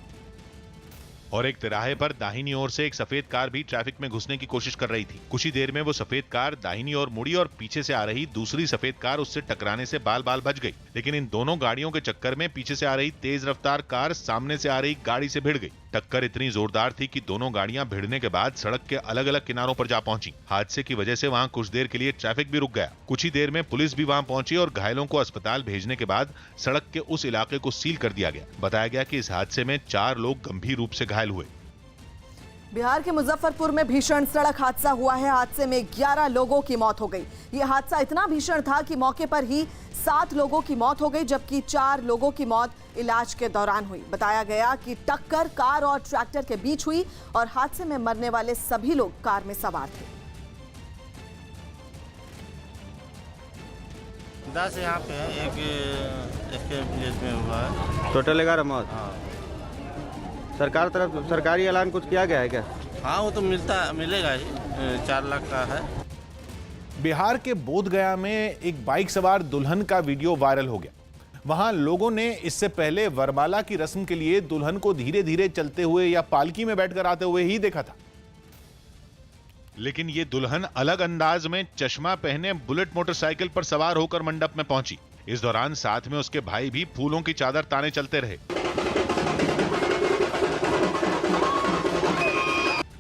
और एक तिराहे पर दाहिनी ओर से एक सफेद कार भी ट्रैफिक में घुसने की कोशिश कर रही थी। कुछ ही देर में वो सफेद कार दाहिनी ओर मुड़ी और पीछे से आ रही दूसरी सफेद कार उससे टकराने से बाल बाल बच गई। लेकिन इन दोनों गाड़ियों के चक्कर में पीछे से आ रही तेज रफ्तार कार सामने से आ रही गाड़ी से भिड़ गई। टक्कर इतनी जोरदार थी कि दोनों गाड़ियां भिड़ने के बाद सड़क के अलग अलग किनारों पर जा पहुंची। हादसे की वजह से वहां कुछ देर के लिए ट्रैफिक भी रुक गया। कुछ ही देर में पुलिस भी वहां पहुंची और घायलों को अस्पताल भेजने के बाद सड़क के उस इलाके को सील कर दिया गया। बताया गया कि इस हादसे में 4 लोग गंभीर रूप से घायल हुए। बिहार के मुजफ्फरपुर में भीषण सड़क हादसा हुआ है। हादसे में 11 लोगों की मौत हो गई। यह हादसा इतना भीषण था कि मौके पर ही 7 लोगों की मौत हो गई, जबकि 4 लोगों की मौत इलाज के दौरान हुई। बताया गया कि टक्कर कार और ट्रैक्टर के बीच हुई और हादसे में मरने वाले सभी लोग कार में सवार थे। 10 यहाँ पे है, एक इसके विलेज में हुआ है। टोटल 11 मौत। सरकार तरफ सरकारी ऐलान कुछ किया गया है क्या? हाँ, वो तो मिलेगा ही, 4 लाख का है। बिहार के बोधगया में एक बाइक सवार दुल्हन का वीडियो वायरल हो गया। वहां लोगों ने इससे पहले वरमाला की रस्म के लिए दुल्हन को धीरे धीरे चलते हुए या पालकी में बैठकर आते हुए ही देखा था। लेकिन ये दुल्हन अलग अंदाज में चश्मा पहने बुलेट मोटरसाइकिल पर सवार होकर मंडप में पहुंची। इस दौरान साथ में उसके भाई भी फूलों की चादर ताने चलते रहे।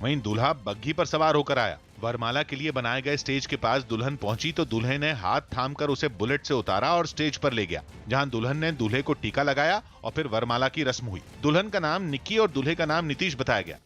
वहीं दूल्हा बग्घी पर सवार होकर आया। वरमाला के लिए बनाए गए स्टेज के पास दुल्हन पहुंची तो दूल्हे ने हाथ थामकर उसे बुलेट से उतारा और स्टेज पर ले गया, जहां दुल्हन ने दूल्हे को टीका लगाया और फिर वरमाला की रस्म हुई। दुल्हन का नाम निक्की और दूल्हे का नाम नीतीश बताया गया।